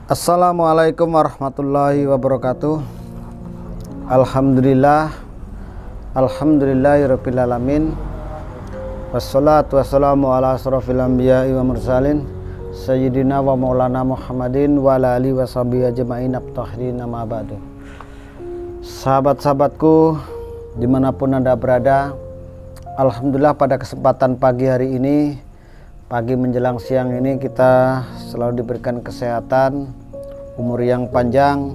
Assalamualaikum warahmatullahi wabarakatuh. Alhamdulillahirabbil alamin. Wassalatu wassalamu ala asrofil anbiya'i wa mursalin sayyidina wa maulana Muhammadin wa ala alihi washabihi ajma'in at-tahirin, amma ba'du. Sahabat-sahabatku dimanapun Anda berada, alhamdulillah pada kesempatan pagi hari ini, pagi menjelang siang ini, kita selalu diberikan kesehatan, umur yang panjang,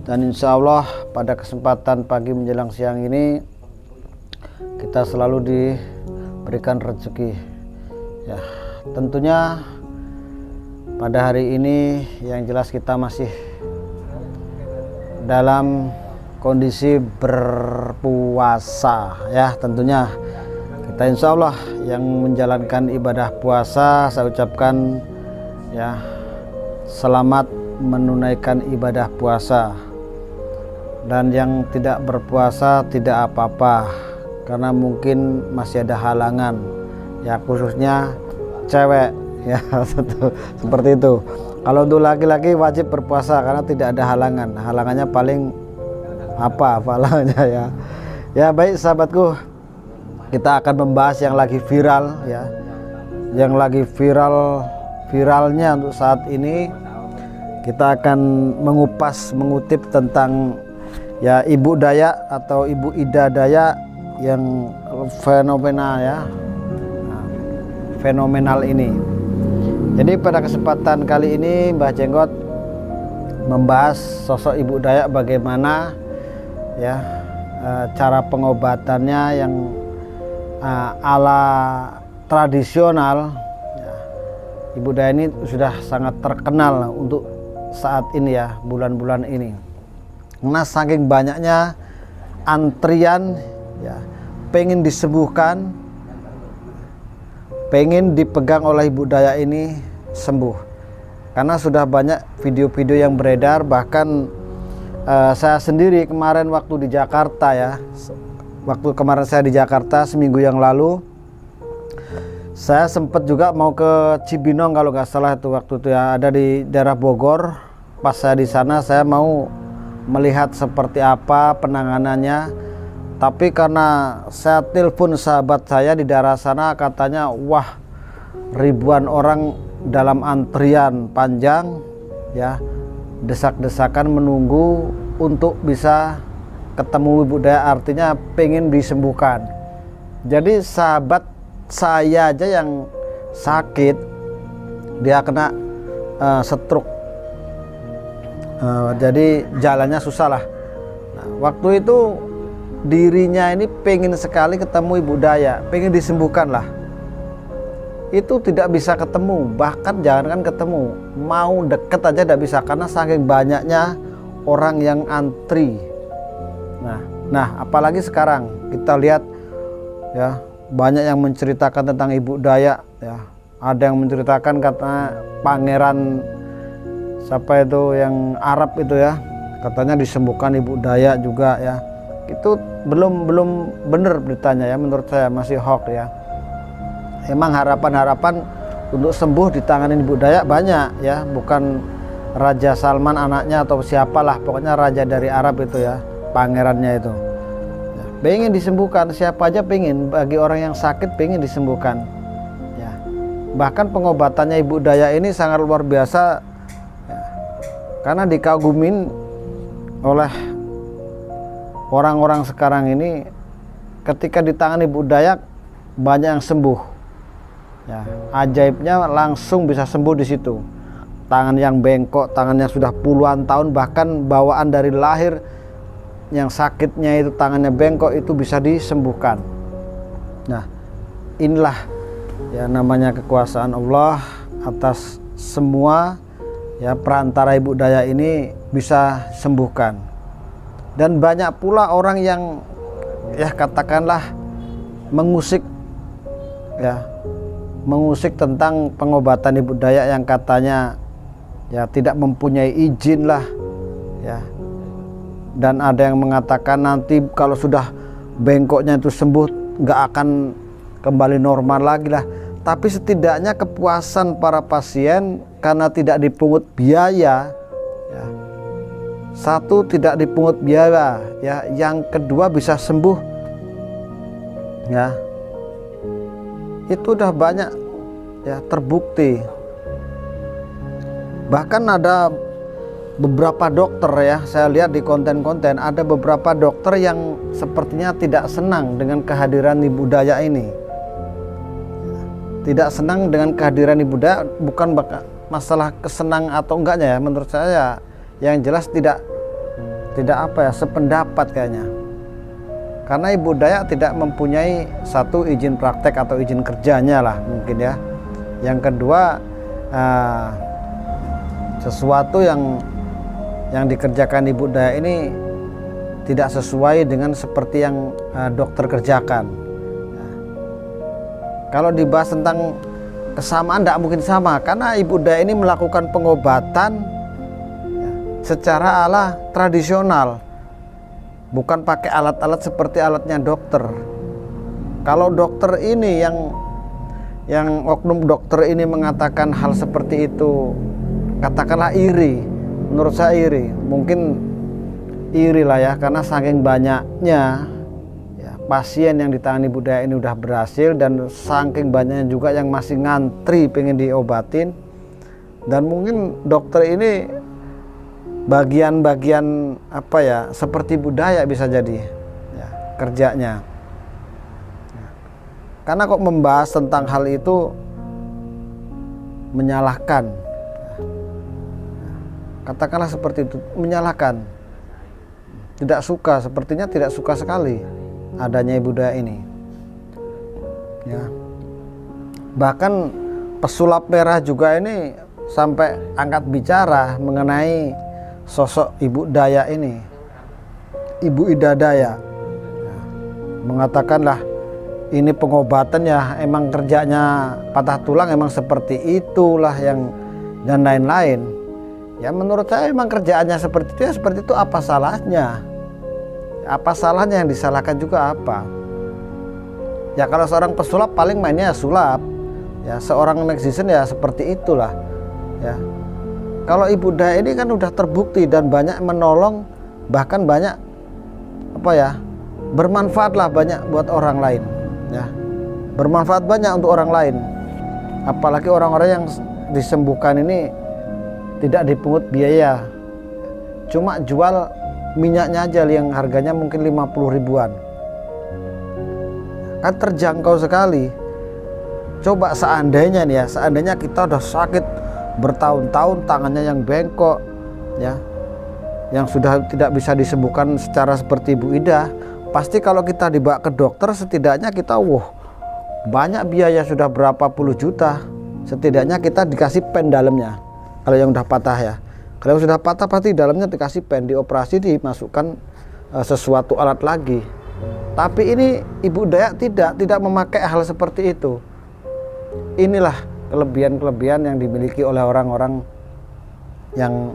dan insya Allah pada kesempatan pagi menjelang siang ini kita selalu diberikan rezeki. Ya, tentunya pada hari ini yang jelas kita masih dalam kondisi berpuasa, ya tentunya. Kita insya Allah yang menjalankan ibadah puasa, saya ucapkan ya selamat menunaikan ibadah puasa. Dan yang tidak berpuasa tidak apa-apa, karena mungkin masih ada halangan, ya khususnya cewek, ya seperti itu. Kalau untuk laki-laki wajib berpuasa karena tidak ada halangan. Halangannya paling apa halangannya, ya. Ya baik sahabatku, kita akan membahas yang lagi viral, ya, yang lagi viralnya untuk saat ini. Kita akan mengutip tentang ya Ibu Dayak atau Ibu Ida Dayak yang fenomenal, ya, fenomenal ini. Jadi pada kesempatan kali ini Mbah Jenggot membahas sosok Ibu Dayak, bagaimana ya cara pengobatannya yang ala tradisional, ya. Ibu Dayak ini sudah sangat terkenal untuk saat ini, ya, bulan-bulan ini, karena saking banyaknya antrian, ya, pengen disembuhkan, pengen dipegang oleh Ibu Dayak ini sembuh, karena sudah banyak video-video yang beredar. Bahkan saya sendiri kemarin waktu di Jakarta, ya, waktu kemarin saya di Jakarta seminggu yang lalu, saya sempat juga mau ke Cibinong kalau nggak salah itu waktu itu, ya, ada di daerah Bogor. Pas saya di sana saya mau melihat seperti apa penanganannya, tapi karena saya telepon sahabat saya di daerah sana, katanya wah ribuan orang dalam antrian panjang, ya, desak-desakan menunggu untuk bisa ketemu Ibu Dayak, artinya pengen disembuhkan. Jadi sahabat saya aja yang sakit, dia kena stroke, jadi jalannya susah lah. Nah, waktu itu dirinya ini pengen sekali ketemu Ibu Dayak, pengen disembuhkan lah. Itu tidak bisa ketemu, bahkan jangankan ketemu, mau deket aja tidak bisa karena saking banyaknya orang yang antri. Nah, apalagi sekarang kita lihat, ya, banyak yang menceritakan tentang Ibu Dayak, ya. Ada yang menceritakan katanya pangeran siapa itu yang Arab itu, ya, katanya disembuhkan Ibu Dayak juga, ya. Itu belum benar beritanya, ya, menurut saya masih hoax, ya. Emang harapan untuk sembuh di tangan Ibu Dayak banyak, ya, bukan Raja Salman anaknya atau siapalah, pokoknya raja dari Arab itu, ya, pangerannya itu, ya, pengen disembuhkan. Siapa aja pengen, bagi orang yang sakit pengen disembuhkan, ya. Bahkan pengobatannya Ibu Dayak ini sangat luar biasa, ya, karena dikagumin oleh orang-orang sekarang ini. Ketika di tangan Ibu Dayak banyak yang sembuh, ya, ajaibnya langsung bisa sembuh di situ. Tangan yang bengkok, tangan yang sudah puluhan tahun, bahkan bawaan dari lahir yang sakitnya itu tangannya bengkok, itu bisa disembuhkan. Nah, inilah, ya, namanya kekuasaan Allah atas semua, ya, perantara Ibu Dayak ini bisa sembuhkan. Dan banyak pula orang yang, ya, katakanlah mengusik, ya, mengusik tentang pengobatan Ibu Dayak yang katanya, ya, tidak mempunyai izin lah, ya. Dan ada yang mengatakan nanti kalau sudah bengkoknya itu sembuh nggak akan kembali normal lagi lah. Tapi setidaknya kepuasan para pasien karena tidak dipungut biaya ya. Satu, tidak dipungut biaya, ya. Yang kedua, bisa sembuh, ya. Itu udah banyak, ya, terbukti. Bahkan ada beberapa dokter, ya, saya lihat di konten-konten, ada beberapa dokter yang sepertinya tidak senang dengan kehadiran Ibu Daya ini. Tidak senang dengan kehadiran Ibu Daya, bukan masalah kesenang atau enggaknya, ya. Menurut saya yang jelas tidak apa ya, sependapat kayaknya. Karena Ibu Daya tidak mempunyai satu, izin praktek atau izin kerjanya lah mungkin, ya. Yang kedua, sesuatu yang dikerjakan Ibu Daya ini tidak sesuai dengan seperti yang dokter kerjakan. Kalau dibahas tentang kesamaan, tidak mungkin sama, karena Ibu Daya ini melakukan pengobatan, ya, secara ala tradisional, bukan pakai alat-alat seperti alatnya dokter. Kalau dokter ini yang oknum dokter ini mengatakan hal seperti itu, katakanlah iri, menurut saya iri, mungkin iri lah, ya, karena saking banyaknya, ya, pasien yang ditangani Ibu Daya ini udah berhasil, dan saking banyaknya juga yang masih ngantri pengen diobatin, dan mungkin dokter ini bagian-bagian apa ya, seperti Ibu Daya bisa jadi, ya, kerjanya. Karena kok membahas tentang hal itu menyalahkan, katakanlah seperti itu, menyalahkan, tidak suka, sepertinya tidak suka sekali adanya Ibu Daya ini, ya. Bahkan pesulap merah juga ini sampai angkat bicara mengenai sosok Ibu Daya ini, Ibu Ida Daya, ya. Mengatakanlah ini pengobatannya emang kerjanya patah tulang, emang seperti itulah, yang dan lain-lain. Ya, menurut saya emang kerjaannya seperti itu, ya seperti itu, apa salahnya? Apa salahnya, yang disalahkan juga apa? Ya, kalau seorang pesulap paling mainnya sulap, ya, seorang magician ya seperti itulah, ya. Kalau Ibu Daya ini kan udah terbukti dan banyak menolong, bahkan banyak apa ya, bermanfaat lah banyak buat orang lain, ya, bermanfaat banyak untuk orang lain. Apalagi orang-orang yang disembuhkan ini tidak dipungut biaya, cuma jual minyaknya aja yang harganya mungkin 50 ribuan, kan terjangkau sekali. Coba seandainya nih, ya, seandainya kita udah sakit bertahun-tahun, tangannya yang bengkok, ya, yang sudah tidak bisa disembuhkan secara seperti Ibu Ida, pasti kalau kita dibawa ke dokter, setidaknya kita banyak biaya, sudah berapa puluh juta, setidaknya kita dikasih pen dalamnya. Kalau yang udah patah, ya, kalau yang sudah patah pasti dalamnya dikasih pen, dioperasi, dimasukkan sesuatu alat lagi. Tapi ini Ibu Daya tidak memakai hal seperti itu. Inilah kelebihan-kelebihan yang dimiliki oleh orang-orang yang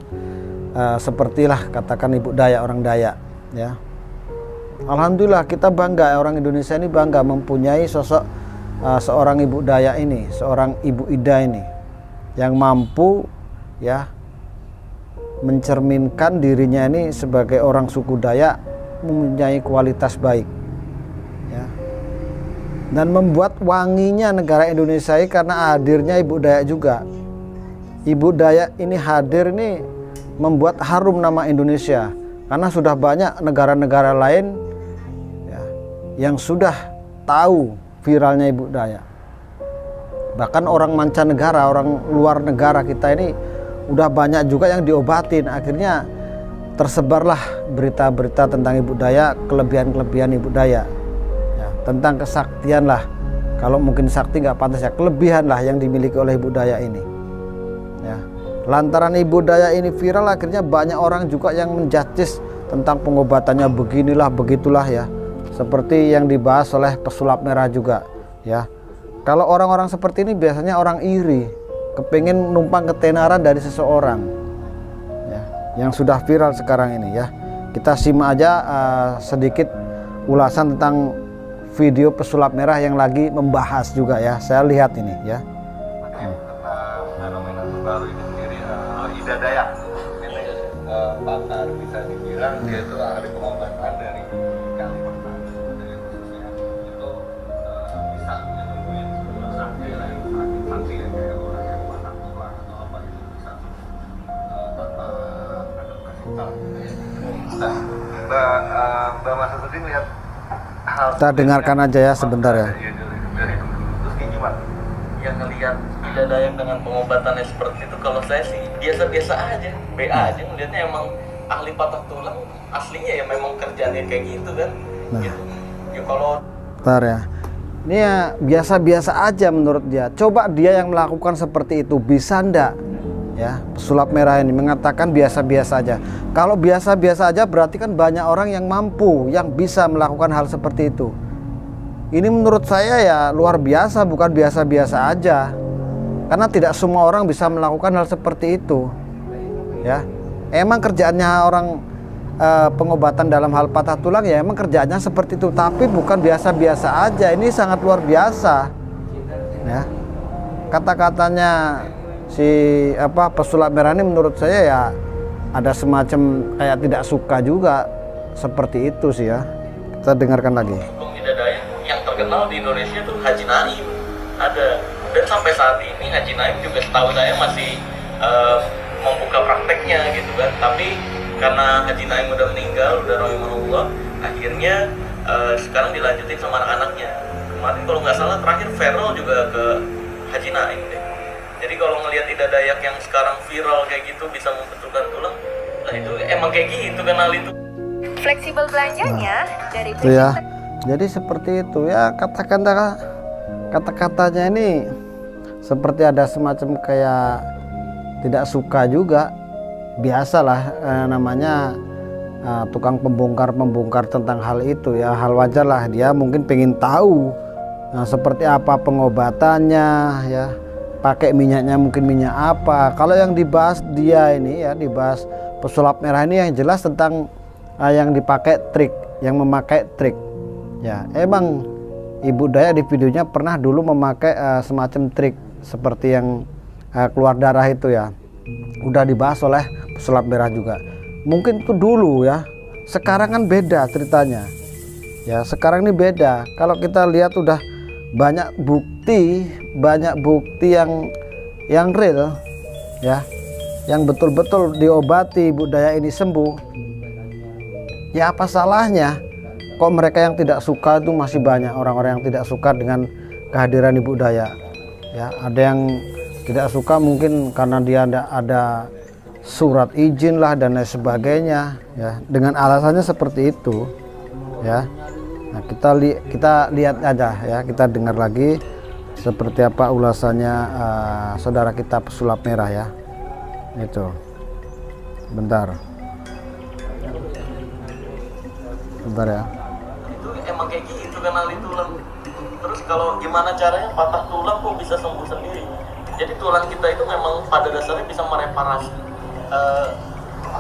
sepertilah katakan Ibu Daya, orang Dayak, ya. Alhamdulillah kita bangga, orang Indonesia ini bangga mempunyai sosok seorang Ibu Daya ini, seorang Ibu Ida ini, yang mampu, ya, mencerminkan dirinya ini sebagai orang suku Dayak mempunyai kualitas baik, ya, dan membuat wanginya negara Indonesia ini karena hadirnya Ibu Daya juga. Ibu Daya ini hadir ini membuat harum nama Indonesia, karena sudah banyak negara-negara lain, ya, yang sudah tahu viralnya Ibu Daya. Bahkan orang mancanegara, orang luar negara kita ini udah banyak juga yang diobatin. Akhirnya tersebarlah berita-berita tentang Ibu Daya, kelebihan-kelebihan Ibu Daya, ya, tentang kesaktian lah. Kalau mungkin sakti nggak pantas, ya, kelebihan lah yang dimiliki oleh Ibu Daya ini, ya. Lantaran Ibu Daya ini viral, akhirnya banyak orang juga yang menjudge tentang pengobatannya, beginilah begitulah, ya, seperti yang dibahas oleh pesulap merah juga, ya. Kalau orang-orang seperti ini biasanya orang iri, kepingin numpang ketenaran dari seseorang, ya, yang sudah viral sekarang ini, ya. Kita simak aja sedikit ulasan tentang video pesulap merah yang lagi membahas juga, ya. Saya lihat ini, ya. Tentang fenomena terbaru ini sendiri, Ida Daya. pakar bisa dibilang dia itu ahli pengobatan dari Kalimantan, dari khususnya itu bisa menyembuhin sakit yang sakit ya, kayak orang yang patah tulang atau apa itu bisa tanpa ada kasih tahu. Nah, Mbak Mas tadi lihat hal Kita dengarkan aja ya sebentar ya. Dari dulu terus kayak gimana? Yang ngelihat tidak ada yang dengan pengobatannya seperti itu, kalau saya sih biasa-biasa aja, BA aja ngelihatnya. Emang ahli patah tulang aslinya ya memang kerjanya kayak gitu kan. Nah. Gitu. Ya kalau Bentar ya. Ini ya biasa-biasa aja menurut dia. Coba dia yang melakukan seperti itu bisa ndak? Ya, pesulap merah ini mengatakan biasa-biasa aja. Kalau biasa-biasa aja berarti kan banyak orang yang mampu, yang bisa melakukan hal seperti itu. Ini menurut saya ya luar biasa, bukan biasa-biasa aja. Karena tidak semua orang bisa melakukan hal seperti itu. Ya, emang kerjaannya orang pengobatan dalam hal patah tulang ya emang kerjaannya seperti itu, tapi bukan biasa-biasa aja. Ini sangat luar biasa. Ya, kata-katanya si pesulap merah ini menurut saya ya ada semacam kayak tidak suka juga seperti itu sih ya. Kita dengarkan lagi. Hukum Bidadari yang terkenal di Indonesia tuh Haji Naim ada, dan sampai saat ini Haji Naim juga setahu saya masih membuka prakteknya gitu kan. Tapi karena Haji Naim udah meninggal, udah rahimahullah, akhirnya sekarang dilanjutin sama anak-anaknya. Kemarin kalau nggak salah terakhir Feral juga ke Haji Naim deh. Jadi kalau ngelihat Ida Dayak yang sekarang viral kayak gitu bisa membetulkan tulang, nah itu emang kayak gitu kan hal itu. Fleksibel belanjanya dari Itu ya. Jadi seperti itu ya, kata-katanya ini seperti ada semacam kayak tidak suka juga. Biasalah namanya tukang pembongkar tentang hal itu ya, hal wajar lah, dia mungkin pengen tahu seperti apa pengobatannya ya, pakai minyaknya mungkin minyak apa. Kalau yang dibahas dia ini ya, dibahas pesulap merah ini yang jelas tentang yang dipakai trik, yang memakai trik ya. Emang Ibu Daya di videonya pernah dulu memakai semacam trik seperti yang keluar darah itu ya, udah dibahas oleh pesulap merah juga. Mungkin itu dulu ya, sekarang kan beda ceritanya ya. Sekarang ini beda. Kalau kita lihat udah banyak bukti yang real ya, yang betul-betul diobati Ibu Daya ini sembuh. Ya apa salahnya? Kok mereka yang tidak suka itu masih banyak orang-orang yang tidak suka dengan kehadiran Ibu Daya ya. Ada yang tidak suka mungkin karena dia ada surat izin lah dan lain sebagainya ya, dengan alasannya seperti itu ya. Nah, kita lihat aja ya, kita dengar lagi seperti apa ulasannya saudara kita pesulap merah ya. Itu bentar ya. Itu emang kayak gitu kan ahli tulang. Terus kalau gimana caranya patah tulang kok bisa sembuh sendiri? Jadi tulang kita itu memang pada dasarnya bisa mereparasi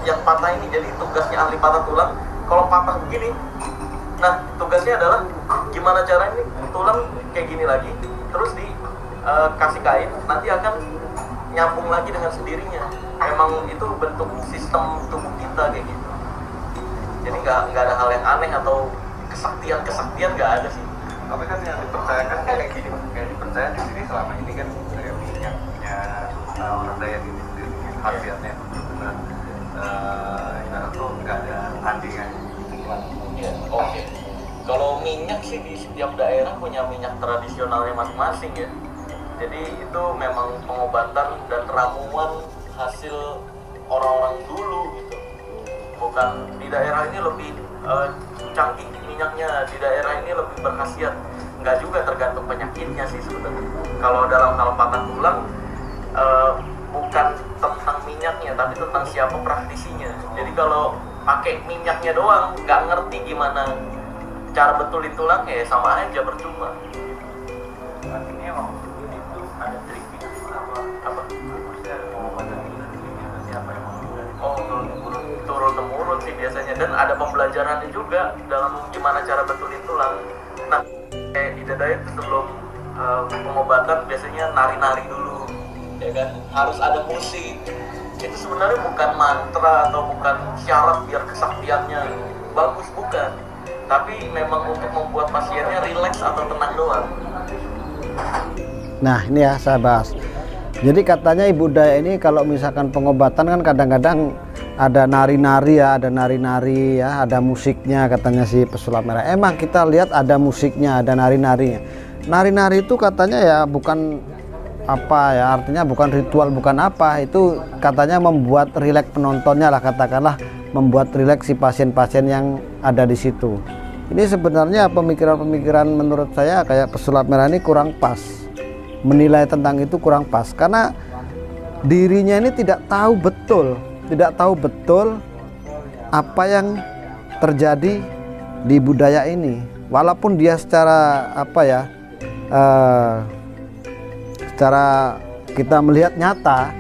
yang patah ini. Jadi tugasnya ahli patah tulang kalau patah begini, nah tugasnya adalah gimana caranya tulang kayak gini lagi, terus dikasih kain, nanti akan nyambung lagi dengan sendirinya. Emang itu bentuk sistem tubuh kita kayak gitu. Jadi nggak ada hal yang aneh atau kesaktian nggak ada sih. Tapi kan yang dipercayakan kayak gini, kayak dipercaya di sini selama ini kan kayak minyaknya orang Dayak ini sendiri, khasiatnya benar-benar itu nggak ada tandingan. Ya, oke. Kalau minyak sih di setiap daerah punya minyak tradisionalnya masing-masing ya. Jadi itu memang pengobatan dan ramuan hasil orang-orang dulu gitu. Bukan di daerah ini lebih canggih minyaknya, di daerah ini lebih berkhasiat. Nggak juga, tergantung penyakitnya sih sebenarnya. Kalau dalam hal patah tulang bukan tentang minyaknya, tapi tentang siapa praktisinya. Jadi kalau pakai minyaknya doang, nggak ngerti gimana cara betulin tulang ya sama aja percuma. Artinya emang itu ada triknya apa? Maksudnya pengobatan itu ada triknya, siapa yang mau Turun-temurun sih biasanya, dan ada pembelajarannya juga dalam gimana cara betulin tulang. Nah, kayak di Ida Dayak itu sebelum pengobatan biasanya nari-nari dulu, ya kan? Harus ada musik. Itu sebenarnya bukan mantra atau bukan syarat biar kesaktiannya bagus, bukan. Tapi memang untuk membuat pasiennya rileks atau tenang doang. Nah ini ya saya bahas. Jadi katanya Ibu Daya ini kalau misalkan pengobatan kan kadang-kadang ada nari-nari ya, ada musiknya katanya si pesulap merah. Emang kita lihat ada musiknya, ada nari-narinya. Nari-nari itu katanya ya bukan apa ya, artinya bukan ritual, bukan apa, itu katanya membuat rileks penontonnya lah, katakanlah membuat rileks si pasien-pasien yang ada di situ. Ini sebenarnya pemikiran-pemikiran menurut saya kayak pesulap merah ini kurang pas, menilai tentang itu kurang pas, karena dirinya ini tidak tahu betul apa yang terjadi di budaya ini. Walaupun dia secara apa ya, secara kita melihat nyata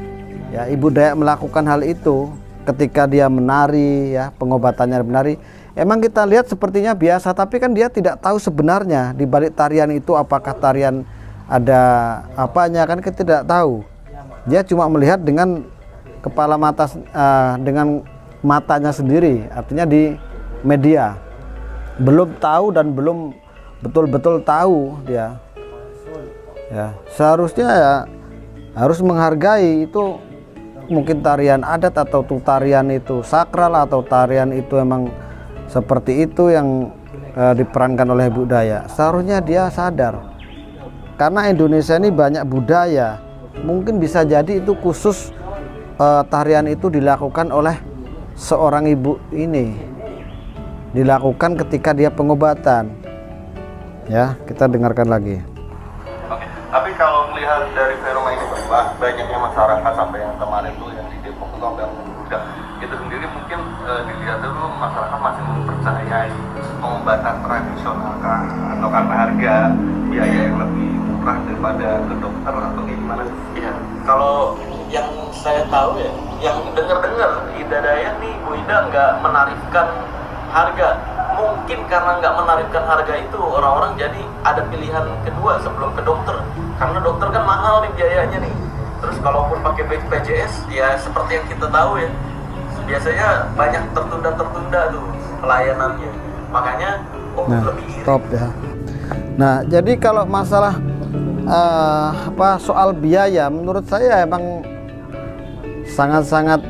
ya, Ibu Daya melakukan hal itu ketika dia menari ya, pengobatannya menari. Emang kita lihat sepertinya biasa, tapi kan dia tidak tahu sebenarnya di balik tarian itu apakah tarian ada apanya, kan kita tidak tahu. Dia cuma melihat dengan kepala mata, dengan matanya sendiri, artinya di media. Belum tahu dan belum betul-betul tahu dia. Ya, seharusnya ya harus menghargai itu, mungkin tarian adat atau tarian itu sakral atau tarian itu emang seperti itu yang diperankan oleh budaya. Seharusnya dia sadar, karena Indonesia ini banyak budaya. Mungkin bisa jadi itu khusus tarian itu dilakukan oleh seorang ibu ini, dilakukan ketika dia pengobatan. Ya, kita dengarkan lagi. Oke, tapi kalau melihat dari fenomena ini, banyaknya masyarakat sampai yang kemarin tuh yang di Depok itu sampai udah itu sendiri, mungkin dilihat dulu masyarakat masih mempercayai pengobatan tradisional kah, atau karena harga biaya yang lebih murah daripada ke dokter, atau gimana? Iya, kalau yang saya tahu ya, yang dengar-dengar Ida Daya nih, Bu Ida nggak menarifkan harga. Mungkin karena nggak menarifkan harga itu, orang-orang jadi ada pilihan kedua sebelum ke dokter, karena dokter kan mahal nih biayanya nih. Terus kalaupun pakai BPJS ya seperti yang kita tahu ya, biasanya banyak tertunda tuh pelayanannya. Makanya lebih iri. Top ya. Nah, jadi kalau masalah soal biaya, menurut saya emang sangat-sangat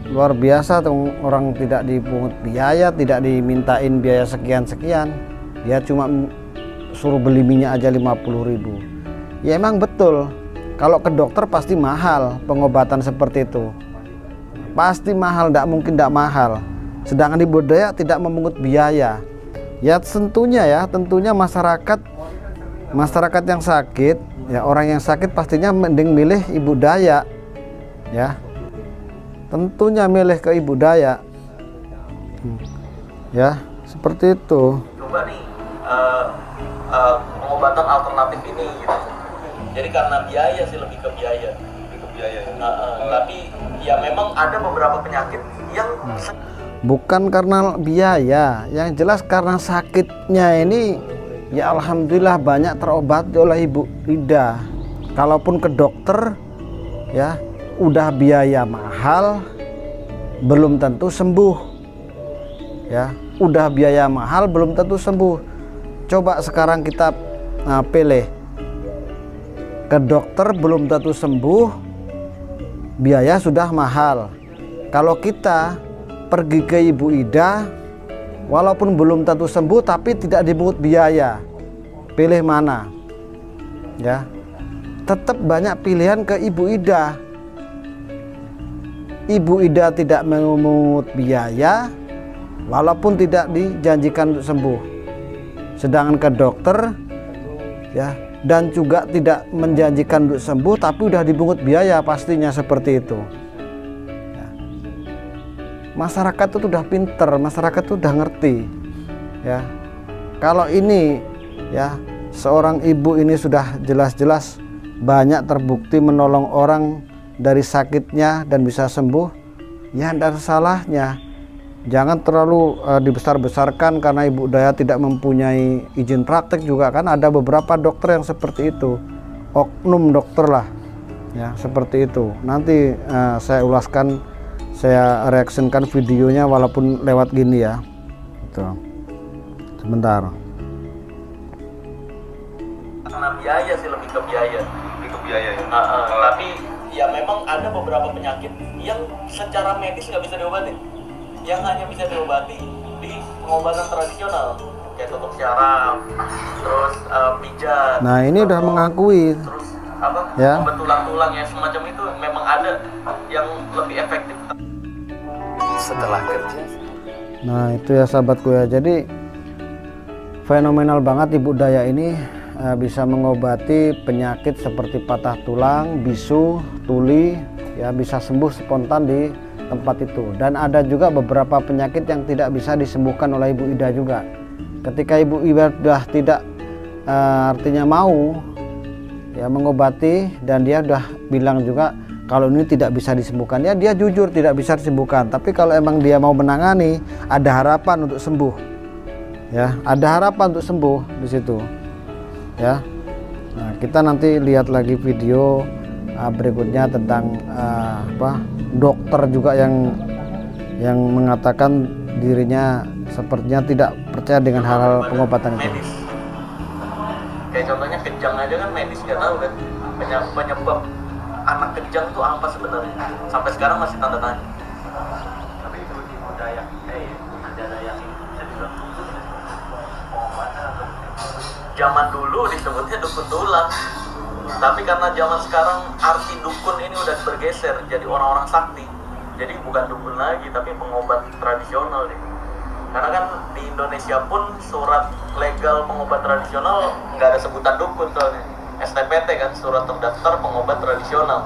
luar biasa tuh, orang tidak dipungut biaya, tidak dimintain biaya sekian-sekian. Dia cuma suruh beli minyak aja 50.000. Ya emang betul, kalau ke dokter pasti mahal pengobatan seperti itu. Pasti mahal, tidak mungkin tidak mahal. Sedangkan di budaya tidak memungut biaya. Ya tentunya masyarakat yang sakit, ya orang yang sakit pastinya mending milih Ibu Daya. Ya. Tentunya milih ke Ibu Daya. Ya, seperti itu. Coba nih pengobatan alternatif ini gitu. Jadi karena biaya sih, lebih ke biaya. Ya. Tapi ya memang ada beberapa penyakit yang bukan karena biaya, yang jelas karena sakitnya ini ya alhamdulillah banyak terobati oleh Ibu Ida. Kalaupun ke dokter ya udah biaya mahal, belum tentu sembuh. Ya, udah biaya mahal belum tentu sembuh. Coba sekarang kita pilih, ke dokter belum tentu sembuh, biaya sudah mahal. Kalau kita pergi ke Ibu Ida, walaupun belum tentu sembuh tapi tidak dipungut biaya, pilih mana? Ya, tetap banyak pilihan ke Ibu Ida. Ibu Ida tidak memungut biaya, walaupun tidak dijanjikan untuk sembuh. Sedangkan ke dokter, ya, dan juga tidak menjanjikan untuk sembuh, tapi udah dipungut biaya, pastinya seperti itu. Ya. Masyarakat itu udah pinter, masyarakat itu udah ngerti. Ya, kalau ini, ya, seorang ibu ini sudah jelas-jelas banyak terbukti menolong orang dari sakitnya dan bisa sembuh, ya tidak ada salahnya. Jangan terlalu dibesar-besarkan karena Ibu Daya tidak mempunyai izin praktek juga, kan ada beberapa dokter yang seperti itu, oknum dokter lah ya, seperti itu. Nanti saya ulaskan saya reactionkan videonya walaupun lewat gini ya. Tuh. Sebentar. Karena biaya sih, lebih ke biaya. Lebih ke biaya ya. Tapi ya memang ada beberapa penyakit yang secara medis nggak bisa diobati, yang hanya bisa diobati di pengobatan tradisional, kayak tutup syaraf, terus pijat. Nah ini udah mengakui. Terus apa? Ya. Obat tulang-tulang ya semacam itu memang ada yang lebih efektif. Setelah kerja. Nah itu ya sahabatku ya, jadi fenomenal banget Ibu Daya ini bisa mengobati penyakit seperti patah tulang, bisu, tuli, ya bisa sembuh spontan di tempat itu. Dan ada juga beberapa penyakit yang tidak bisa disembuhkan oleh Ibu Ida juga. Ketika Ibu Ida sudah tidak artinya mau ya mengobati, dan dia sudah bilang juga kalau ini tidak bisa disembuhkan, ya dia jujur tidak bisa disembuhkan. Tapi kalau emang dia mau menangani, ada harapan untuk sembuh. Ya, ada harapan untuk sembuh di situ. Ya. Nah, kita nanti lihat lagi video berikutnya tentang dokter juga yang mengatakan dirinya sepertinya tidak percaya dengan hal-hal pengobatan itu. Medis. Kayak contohnya kejang aja kan medis, nggak tahu kan penyebab anak kejang itu apa sebenarnya, sampai sekarang masih tanda tanya. Tapi itu di budaya, ada daya ini bisa dibilang Zaman dulu disebutnya dukun tulang, tapi karena zaman sekarang arti dukun ini udah bergeser jadi orang-orang sakti, jadi bukan dukun lagi tapi pengobat tradisional nih. Karena kan di Indonesia pun surat legal pengobat tradisional nggak ada sebutan dukun soalnya, STPT kan, surat terdaftar pengobat tradisional,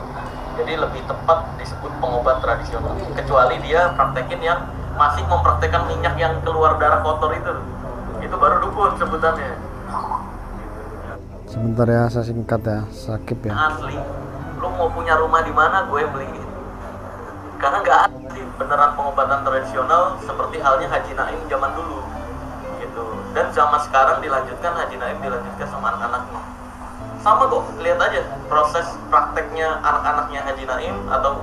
jadi lebih tepat disebut pengobat tradisional, kecuali dia praktekin yang masih mempraktekkan minyak yang keluar darah kotor itu baru dukun sebutannya. Sebentar ya, saya singkat ya, sakit ya. Asli, lu mau punya rumah di mana gue beliin, karena nggak asli beneran pengobatan tradisional seperti halnya Haji Naim zaman dulu gitu. Dan zaman sekarang dilanjutkan, Haji Naim dilanjutkan sama anak-anaknya. Sama kok, lihat aja proses prakteknya anak-anaknya Haji Naim atau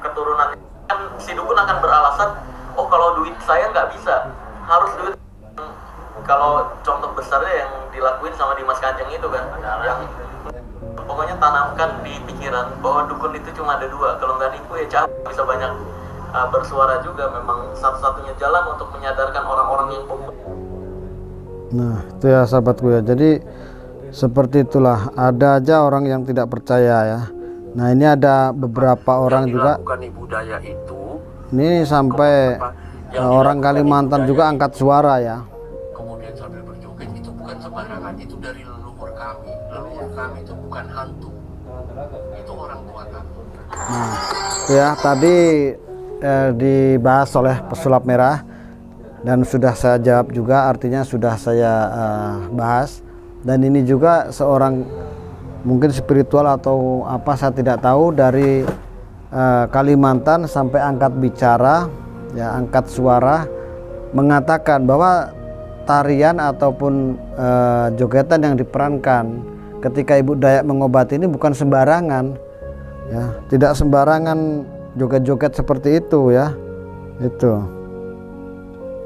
keturunan. Kan si dukun akan beralasan, oh kalau duit saya nggak bisa, harus duit. Kalau contoh besarnya yang dilakuin sama Dimas Kanjeng itu kan, yang pokoknya tanamkan di pikiran bahwa dukun itu cuma ada dua, kalau nggak nipu ya cabut, bisa banyak bersuara juga. Memang satu-satunya jalan untuk menyadarkan orang-orang yang bodoh. Nah itu ya sahabatku ya, jadi seperti itulah, ada aja orang yang tidak percaya ya. Nah ini ada beberapa orang juga, Bukan Ibu Daya itu. ini sampai orang Kalimantan juga angkat suara ya. Kemudian sambil berjoget, itu bukan sembarangan, itu dari leluhur kami. Leluhur kami itu bukan hantu, itu orang tua kami. Nah, ya tadi dibahas oleh pesulap merah dan sudah saya jawab juga, artinya sudah saya bahas. Dan ini juga seorang mungkin spiritual atau apa saya tidak tahu, dari Kalimantan sampai angkat bicara ya, angkat suara, mengatakan bahwa tarian ataupun jogetan yang diperankan ketika Ibu Dayak mengobati ini bukan sembarangan ya, tidak sembarangan joget-joget seperti itu ya. Itu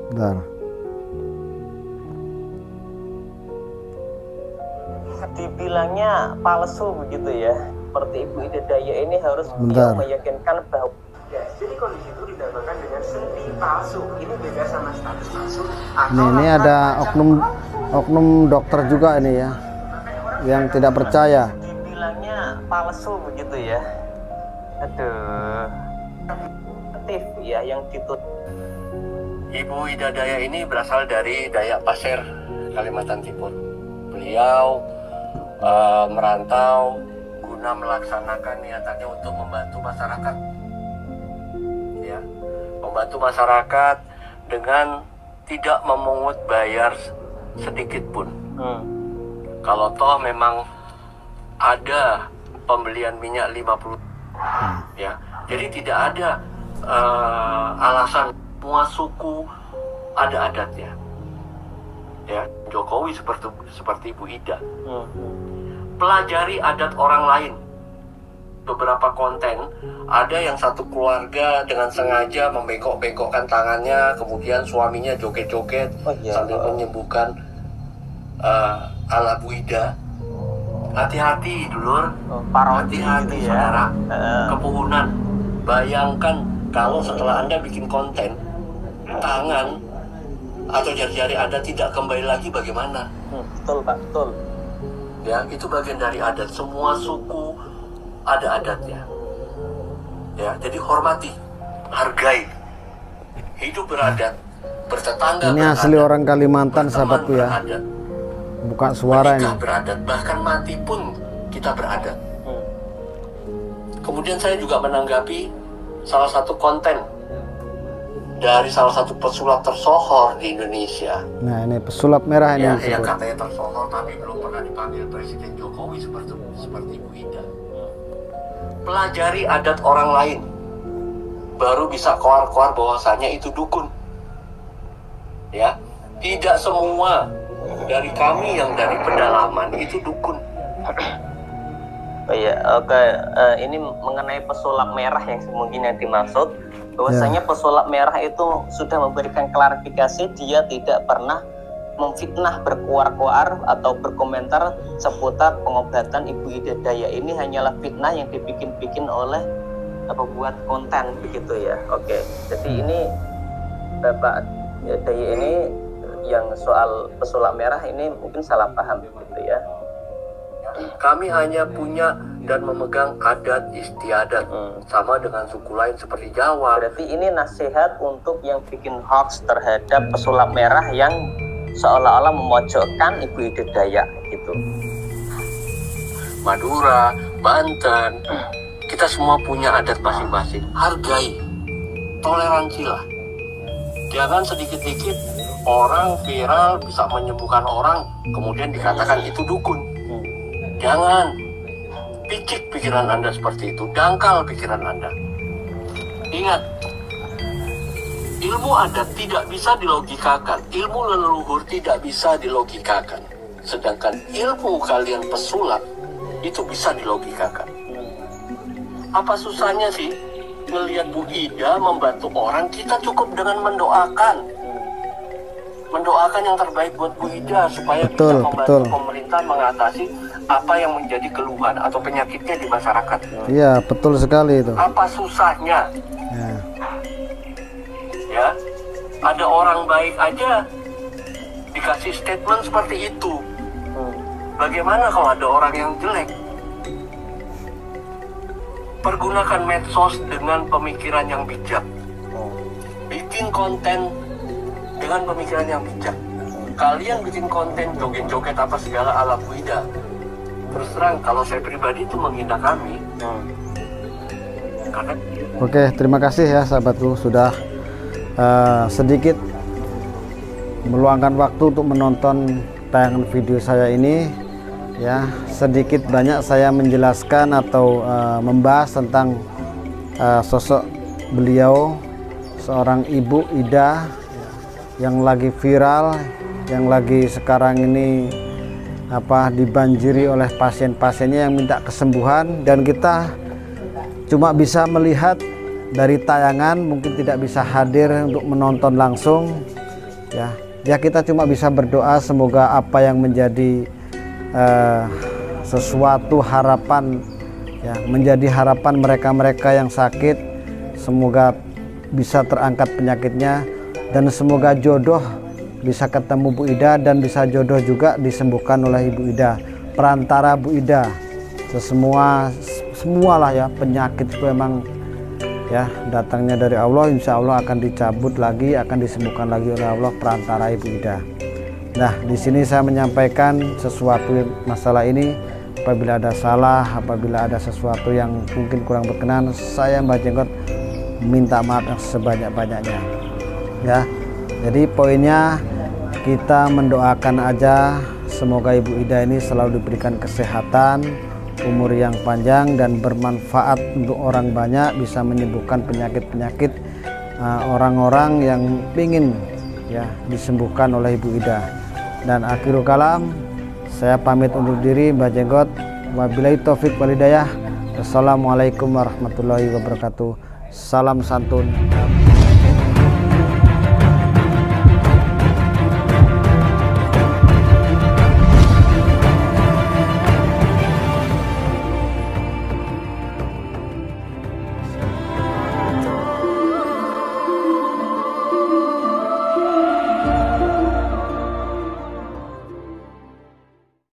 bentar. Dibilangnya palsu begitu ya, seperti Ibu Ida Daya ini harus Bentar. meyakinkan bahwa jadi kondisi itu dinamakan dengan sendi palsu. Ini beda sama status palsu. Ini ada oknum dokter juga ini ya, yang tidak percaya. dibilangnya palsu begitu ya. Aduh, aktif ya yang ditutup. Ibu Ida Daya ini berasal dari Dayak Pasir, Kalimantan Timur. Beliau merantau guna melaksanakan niatannya untuk membantu masyarakat, ya, membantu masyarakat dengan tidak memungut bayar sedikit pun. Kalau toh memang ada pembelian minyak 50, ya, jadi tidak ada alasan. Semua suku ada adatnya, ya. Jokowi seperti Ibu Ida. Pelajari adat orang lain, beberapa konten, ada yang satu keluarga dengan sengaja membengkok-bengkokkan tangannya, kemudian suaminya joget-joget sambil menyembuhkan ala Bu Ida. Hati-hati dulur, hati-hati gitu saudara, kepuhunan. Bayangkan kalau setelah Anda bikin konten, tangan atau jari-jari Anda tidak kembali lagi, bagaimana? Betul Pak, betul. Ya, itu bagian dari adat. Semua suku ada adatnya. Ya, jadi hormati, hargai, hidup beradat, bertetangga Ini beradat, asli orang Kalimantan berteman sahabatku ya, beradat, bukan suara ini. menikah beradat, bahkan mati pun kita beradat. Kemudian saya juga menanggapi salah satu konten dari salah satu pesulap tersohor di Indonesia. Nah ini pesulap merah ini Ya, disebut. yang katanya tersohor tapi belum pernah dipanggil Presiden Jokowi seperti Bu Ida. Pelajari adat orang lain, baru bisa keluar bahwasanya itu dukun. Ya, tidak semua dari kami yang dari pedalaman itu dukun. Oh iya, oke. Ini mengenai pesulap merah yang mungkin yang dimaksud, bahwasanya pesulap merah itu sudah memberikan klarifikasi, dia tidak pernah memfitnah, berkuar-kuar atau berkomentar seputar pengobatan Ibu Ida Daya. Ini hanyalah fitnah yang dibikin-bikin oleh pembuat konten begitu ya. Oke, jadi ini Bapak Daya ini yang soal pesulap merah ini mungkin salah paham gitu ya. Kami hanya punya dan memegang adat istiadat, sama dengan suku lain seperti Jawa. Berarti ini nasihat untuk yang bikin hoax terhadap pesulap merah yang seolah-olah memojokkan Ibu Ida Daya gitu. Madura, Banten, kita semua punya adat masing-masing. Hargai, toleransilah. Jangan sedikit-sedikit orang viral bisa menyembuhkan orang, kemudian dikatakan itu dukun. Jangan picik pikiran Anda seperti itu, dangkal pikiran Anda. Ingat, ilmu adat tidak bisa dilogikakan, ilmu leluhur tidak bisa dilogikakan. Sedangkan ilmu kalian pesulap itu bisa dilogikakan. Apa susahnya sih melihat Bu Ida membantu orang? Kita cukup dengan mendoakan yang terbaik buat Bu Ida supaya bisa membantu pemerintah mengatasi apa yang menjadi keluhan atau penyakitnya di masyarakat. Iya, betul sekali itu. Apa susahnya? Ya, ada orang baik aja dikasih statement seperti itu. Bagaimana kalau ada orang yang jelek? Pergunakan medsos dengan pemikiran yang bijak. Bikin konten dengan pemikiran yang bijak. Kalian bikin konten joget-joget apa segala ala Bu Ida. Terus terang, kalau saya pribadi itu menghina kami. Karena... Oke, terima kasih ya sahabatku sudah sedikit meluangkan waktu untuk menonton tayangan video saya ini. Ya, sedikit banyak saya menjelaskan atau membahas tentang sosok beliau, seorang Ibu Ida yang lagi viral, yang lagi sekarang ini dibanjiri oleh pasien-pasiennya yang minta kesembuhan, dan kita cuma bisa melihat dari tayangan, mungkin tidak bisa hadir untuk menonton langsung ya kita cuma bisa berdoa semoga apa yang menjadi sesuatu harapan ya, menjadi harapan mereka-mereka yang sakit, semoga bisa terangkat penyakitnya, dan semoga jodoh bisa ketemu Bu Ida, dan bisa jodoh juga disembuhkan oleh Ibu Ida, perantara Bu Ida. Semualah ya, penyakit itu memang ya datangnya dari Allah, insya Allah akan dicabut lagi, akan disembuhkan lagi oleh Allah perantara Ibu Ida. Nah, di sini saya menyampaikan sesuatu masalah ini. Apabila ada salah, apabila ada sesuatu yang mungkin kurang berkenan, saya Mbah Jenggot minta maaf yang sebanyak-banyaknya ya. Jadi poinnya kita mendoakan aja semoga Ibu Ida ini selalu diberikan kesehatan, umur yang panjang dan bermanfaat untuk orang banyak, bisa menyembuhkan penyakit-penyakit orang-orang yang ingin ya disembuhkan oleh Ibu Ida. Dan akhirul kalam, saya pamit undur diri, Mbah Jenggot. Wabillahi taufik wal hidayah. Assalamualaikum warahmatullahi wabarakatuh. Salam santun.